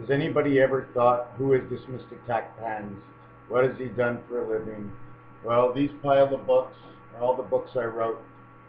Has anybody ever thought, who is this MrTacpans's? What has he done for a living? Well, these pile of books are all the books I wrote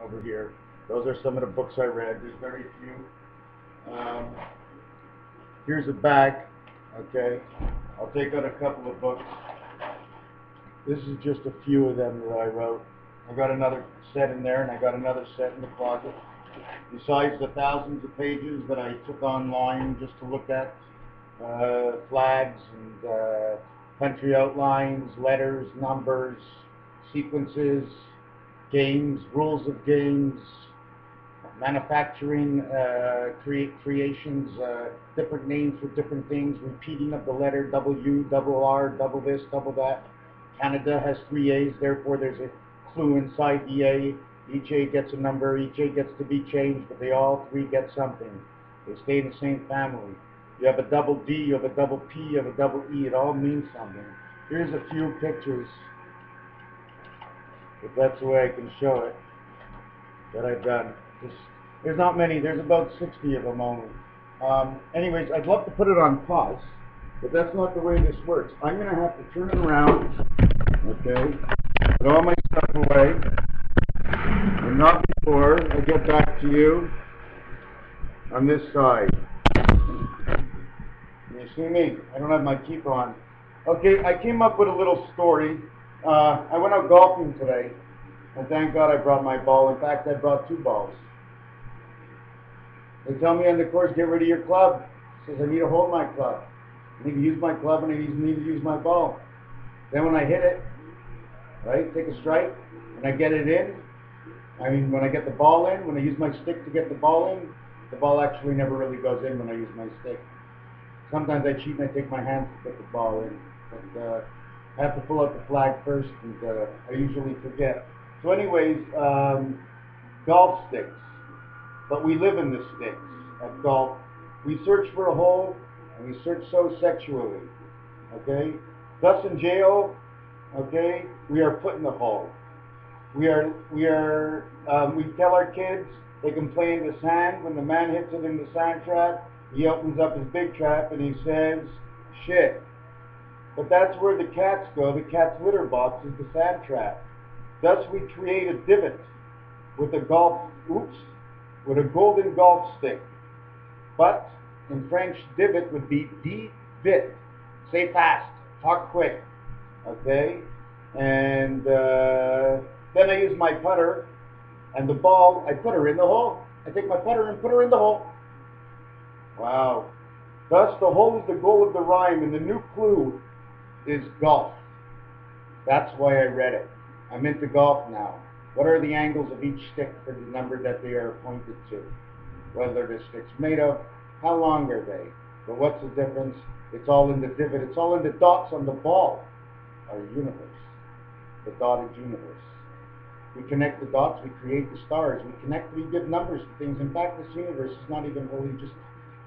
over here. Those are some of the books I read. There's very few. Here's a bag. Okay, I'll take out a couple of books. This is just a few of them that I wrote. I got another set in there, and I got another set in the closet. Besides the thousands of pages that I took online just to look at, flags and country outlines, letters, numbers, sequences, games, rules of games, manufacturing, creations, different names for different things, repeating of the letter W, double R, double this, double that. Canada has 3 A's, therefore there's a clue inside the A. Each A gets a number, each A gets to be changed, but they all three get something. They stay in the same family. You have a double D, you have a double P, you have a double E, it all means something. Here's a few pictures, if that's the way I can show it, that I've done. There's not many, there's about 60 of them only. Anyways, I'd love to put it on pause, but that's not the way this works. I'm going to have to turn it around, okay, put all my stuff away, and not before I get back to you on this side. Can you see me? I don't have my keeper on. Okay, I came up with a little story. I went out golfing today, and thank God I brought my ball. In fact, I brought 2 balls. They tell me on the course, get rid of your club. It says I need to hold my club. I need to use my club, and I need to use my ball. Then when I hit it, right, take a strike, and I get it in, when I get the ball in, when I use my stick to get the ball in, the ball actually never really goes in when I use my stick. Sometimes I cheat and I take my hands to get the ball in, but I have to pull out the flag first, and I usually forget. So anyways, golf sticks. But we live in the sticks at golf. We search for a hole, and we search so sexually. Okay? Thus in jail, okay, we are put in the hole. We tell our kids they can play in the sand. When the man hits it in the sand trap, he opens up his big trap and he says, shit. But that's where the cats go. The cat's litter box is the sand trap. Thus we create a divot with a with a golden golf stick. But in French, divot would be dit. Say fast, talk quick. Okay? And then I use my putter and the ball, I put her in the hole. I take my putter and put her in the hole. Wow. Thus the hole is the goal of the rhyme, and the new clue is golf. That's why I read it. I'm into golf now. What are the angles of each stick for the number that they are pointed to? What are the sticks made of? How long are they? But what's the difference? It's all in the divot. It's all in the dots on the ball. Our universe. The dotted universe. We connect the dots, we create the stars. We give numbers to things. In fact, this universe is not even really just,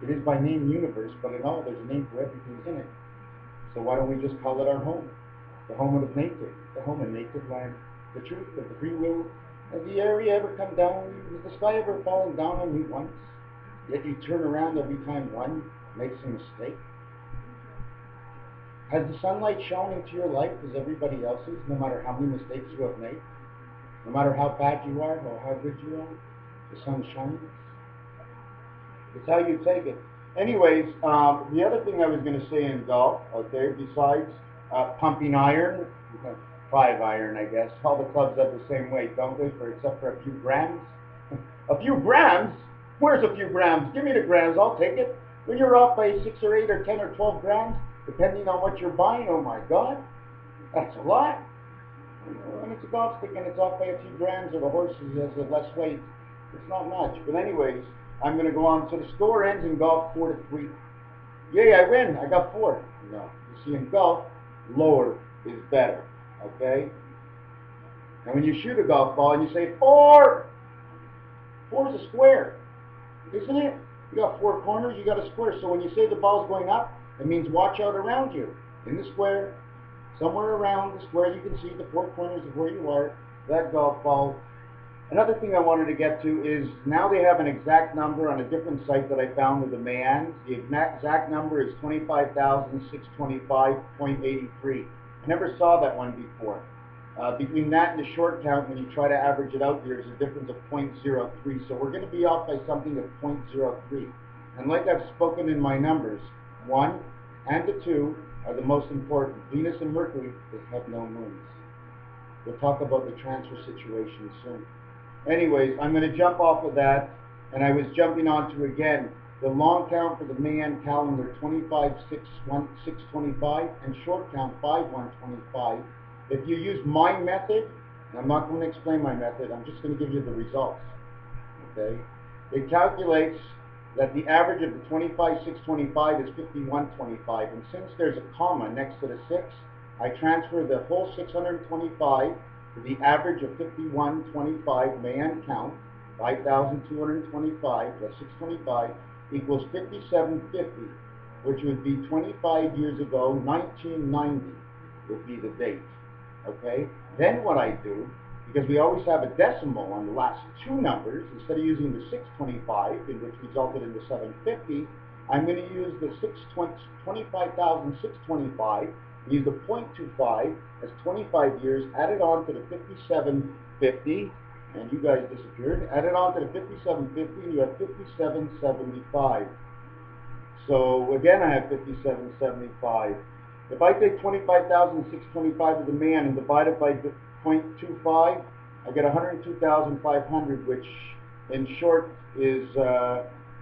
it is by name universe, but in all there's a name for everything in it. So why don't we just call it our home? The home of nature, the home of native land, the truth of the free will. Has the AREE ever come down? Has the sky ever fallen down on you once? Yet you turn around every time one makes a mistake. Has the sunlight shone into your life as everybody else's, no matter how many mistakes you have made? No matter how bad you are or how good you are, the sun shines. It's how you take it. Anyways, the other thing I was going to say in golf, okay, besides pumping iron, 5 iron, I guess. All the clubs have the same weight, don't they? Except for a few grams. A few grams? Where's a few grams? Give me the grams, I'll take it. When you're off by 6 or 8 or 10 or 12 grams, depending on what you're buying, oh my God, that's a lot. When it's a golf stick and it's off by a few grams, or the horse has less weight, it's not much. But anyways, I'm going to go on. So the score ends in golf 4-3. Yay, I win. I got 4. No. You see, in golf, lower is better. Okay? And when you shoot a golf ball and you say 4, 4 is a square, isn't it? You got 4 corners, you got a square. So when you say the ball's going up, it means watch out around you. In the square, somewhere around the square, you can see the 4 corners of where you are. That golf ball Another thing I wanted to get to is now they have an exact number on a different site that I found with the MANs. The exact number is 25,625.83. I never saw that one before. Between that and the short count, when you try to average it out, there's a difference of 0.03. So we're going to be off by something of 0.03. And like I've spoken in my numbers, 1 and the 2 are the most important. Venus and Mercury, they have no moons. We'll talk about the transfer situation soon. Anyways, I'm going to jump off of that, and I was jumping on to, again, the long count for the Mayan calendar, 25/6/625, and short count, 5/125. If you use my method, and I'm not going to explain my method, I'm just going to give you the results, okay? It calculates that the average of the 25/625 is 5125, and since there's a comma next to the 6, I transfer the whole 625 to the average of 5125 Mayan count, 5,225 plus 625 equals 5750, which would be 25 years ago, 1990 would be the date, okay? Then what I do, because we always have a decimal on the last two numbers, instead of using the 625, which resulted in the 750, I'm going to use the 25,625, use the 0.25 as 25 years, add it on to the 5750, and you guys disappeared, add it on to the 5750, and you have 5775. So again, I have 5775. If I take 25,625 of the man and divide it by 0.25, I get 102,500, which in short is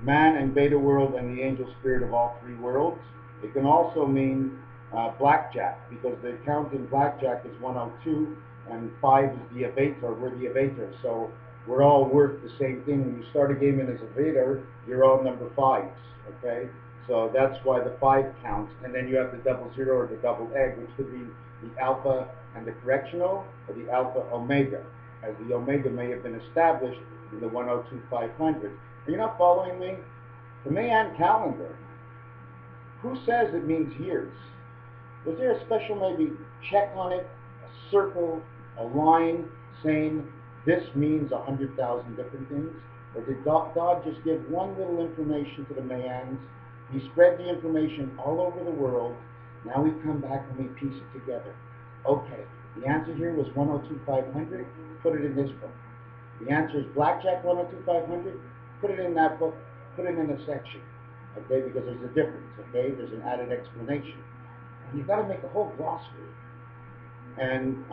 man and beta world and the angel spirit of all three worlds. It can also mean blackjack, because the count in blackjack is 102, and 5 is the avator. We're the avator, so we're all worth the same thing. When you start a game in as a avator, you're all number 5s, okay? So that's why the 5 counts, and then you have the double zero or the double egg, which could be the alpha and the correctional, or the alpha omega, as the omega may have been established in the 102,500. Are you not following me? The Mayan calendar, who says it means years? Was there a special maybe check on it, a circle, a line saying this means 100,000 different things? Or did God just give one little information to the Mayans? He spread the information all over the world. Now we come back and we piece it together. Okay, the answer here was 102,500. Put it in this book. The answer is blackjack 102,500. Put it in that book. Put it in a section. Okay, because there's a difference. Okay, there's an added explanation. You've got to make a whole glossary. And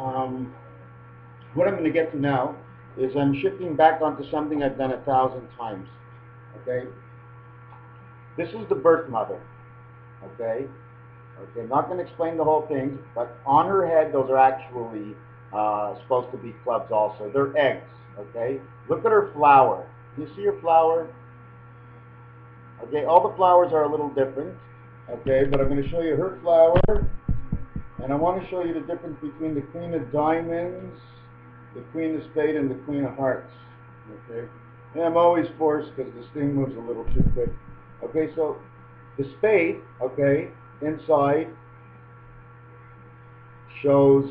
what I'm going to get to now is I'm shifting back onto something I've done 1,000 times. Okay? This is the birth mother. Okay? Okay, I'm not going to explain the whole thing, but on her head, those are actually supposed to be clubs also. They're eggs. Okay? Look at her flower. Do you see her flower? Okay, all the flowers are a little different. Okay, but I'm going to show you her flower, and I want to show you the difference between the Queen of Diamonds, the Queen of Spades, and the Queen of Hearts. Okay, and I'm always forced because this thing moves a little too quick. Okay, so the spade, okay, inside shows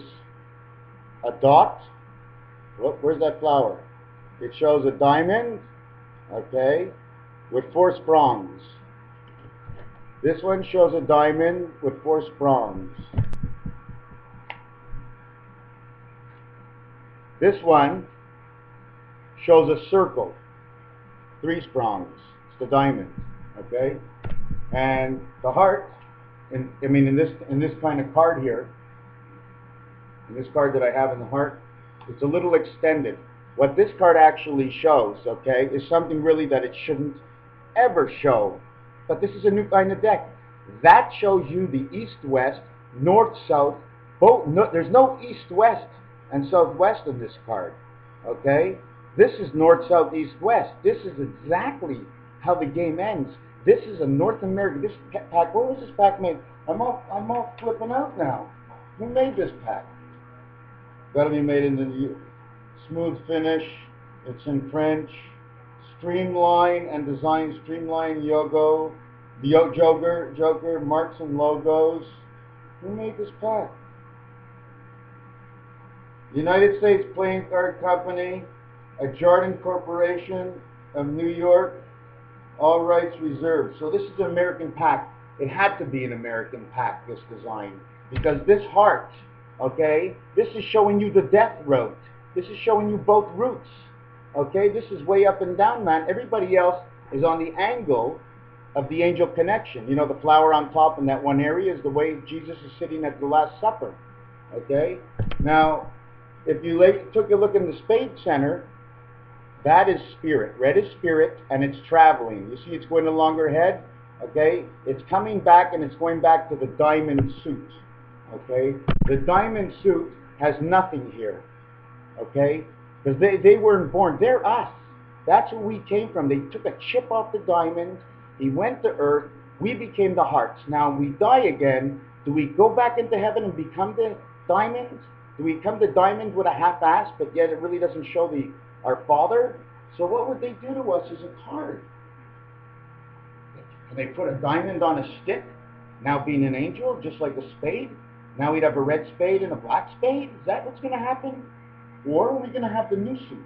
a dot. Look, where's that flower? It shows a diamond, okay, with 4 prongs. This one shows a diamond with 4 prongs. This one shows a circle, 3 prongs. It's the diamond, okay? And the heart, in this kind of card here, in this card that I have in the heart, it's a little extended. What this card actually shows, okay, is something really that it shouldn't ever show. But this is a new kind of deck. That shows you the east-west, north-south, both. No, there's no east-west and southwest in this card. Okay? This is north-south, east-west. This is exactly how the game ends. This is a North American. This pack. Where was this pack made? I'm all flipping out now. Who made this pack? Got to be made in the smooth finish. It's in French. Streamline and design, streamline Joker, marks and logos. Who made this pack? United States Playing Card Company. a Jordan Corporation of New York, all rights reserved. So this is an American pack. It had to be an American pack, this design, because this heart, okay, this is showing you the death road. This is showing you both routes, okay? This is way up and down, man. Everybody else is on the angle of the angel connection. You know, the flower on top in that one area is the way Jesus is sitting at the Last Supper, okay? Now, if you took a look in the spade center, that is spirit. Red is spirit, and it's traveling. You see it's going along her head, okay? It's coming back, and it's going back to the diamond suit, okay? The diamond suit has nothing here, okay? Because they weren't born. They're us. That's where we came from. They took a chip off the diamond. He went to earth. We became the hearts. Now, we die again. Do we go back into heaven and become the diamond? Do we become the diamond with a half-ass, but yet it really doesn't show our Father? So what would they do to us as a card? Can they put a diamond on a stick, now being an angel, just like a spade? Now we'd have a red spade and a black spade? Is that what's going to happen? Or are we going to have the new suit?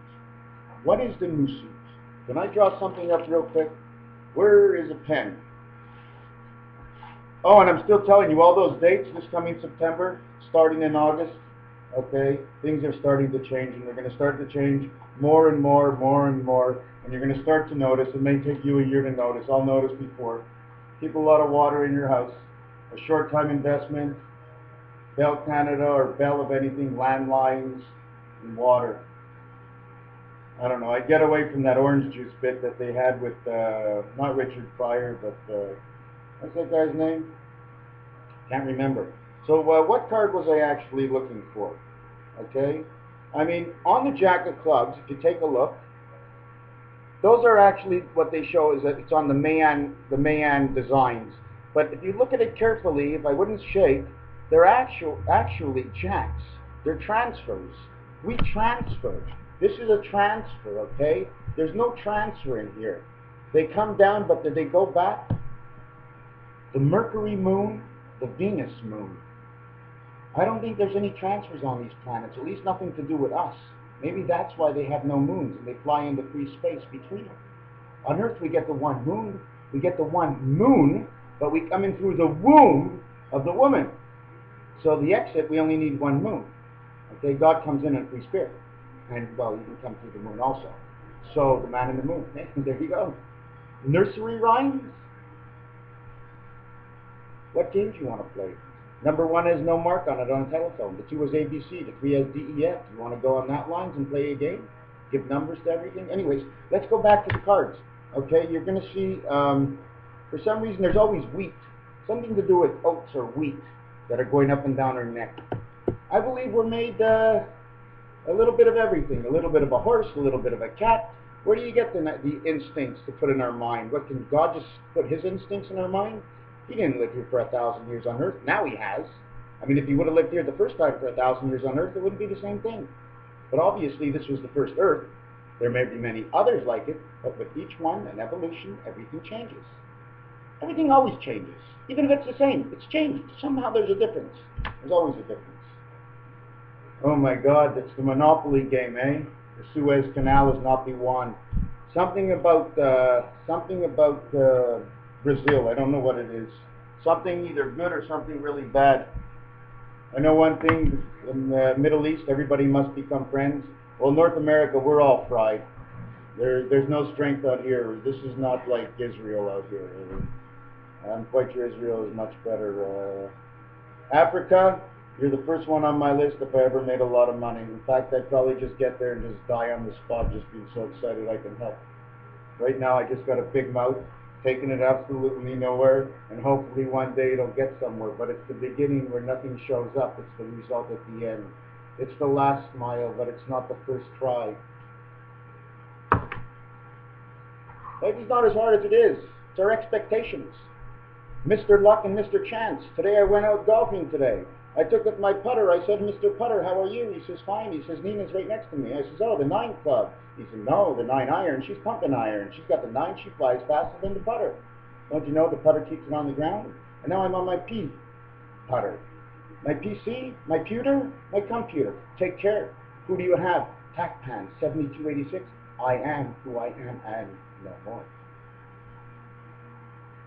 What is the new suit? Can I draw something up real quick? Where is a pen? Oh, and I'm still telling you all those dates this coming September, starting in August. Okay, things are starting to change, and they're going to start to change more and more, and you're going to start to notice. It may take you a year to notice. I'll notice before. Keep a lot of water in your house. A short-time investment. Bell Canada or Bell of anything, landlines, and water. I don't know. I get away from that orange juice bit that they had with, not Richard Pryor, but, what's that guy's name? Can't remember. So what card was I actually looking for? Okay? I mean, on the Jack of Clubs, if you take a look, those are actually what they show is that it's on the Mayan designs. But if you look at it carefully, if I wouldn't shake, they're actually jacks. They're transfers. We transfer. This is a transfer, okay? There's no transfer in here. They come down, but did they go back? The Mercury moon, the Venus moon. I don't think there's any transfers on these planets, at least nothing to do with us. Maybe that's why they have no moons and they fly into free space between them. On Earth we get the one moon, but we come in through the womb of the woman. So the exit, we only need one moon. Okay, God comes in free spirit. And, well, you can come through the moon also. So, the man in the moon. There you go. Nursery rhymes? What games you want to play? Number 1 has no mark on it on a telephone. The 2 has ABC. The 3 has DEF. You want to go on that lines and play a game? Give numbers to everything? Anyways, let's go back to the cards. Okay, you're going to see, for some reason, there's always wheat. Something to do with oats or wheat that are going up and down her neck. I believe we're made a little bit of everything. A little bit of a horse, a little bit of a cat. Where do you get the instincts to put in our mind? What, can God just put his instincts in our mind? He didn't live here for 1,000 years on earth. Now he has. I mean, if he would have lived here the first time for 1,000 years on earth, it wouldn't be the same thing. But obviously, this was the first earth. There may be many others like it, but with each one, an evolution, everything changes. Everything always changes. Even if it's the same, it's changed. Somehow there's a difference. There's always a difference. Oh my God, that's the Monopoly game, eh? The Suez Canal is not be won. Something about Brazil. I don't know what it is. Something either good or something really bad. I know one thing, in the Middle East, everybody must become friends. Well, North America, we're all fried. There's no strength out here. This is not like Israel out here. I'm quite sure Israel is much better. Africa, you're the first one on my list if I ever made a lot of money. In fact, I'd probably just get there and just die on the spot, just being so excited I can help. Right now, I just got a big mouth, taking it absolutely nowhere, and hopefully one day it'll get somewhere. But it's the beginning where nothing shows up. It's the result at the end. It's the last mile, but it's not the first try. Life is not as hard as it is. It's our expectations. Mr. Luck and Mr. Chance. Today I went out golfing today. I took with my putter. I said, Mr. Putter, how are you? He says, fine. He says, Nina's right next to me. I says, oh, the 9 club. He said, no, the 9 iron. She's pumping iron. She's got the 9. She flies faster than the putter. Don't you know the putter keeps it on the ground? And now I'm on my P putter. My PC, my pewter, my computer. Take care. Who do you have? TACPANS 7286. I am who I am and no more.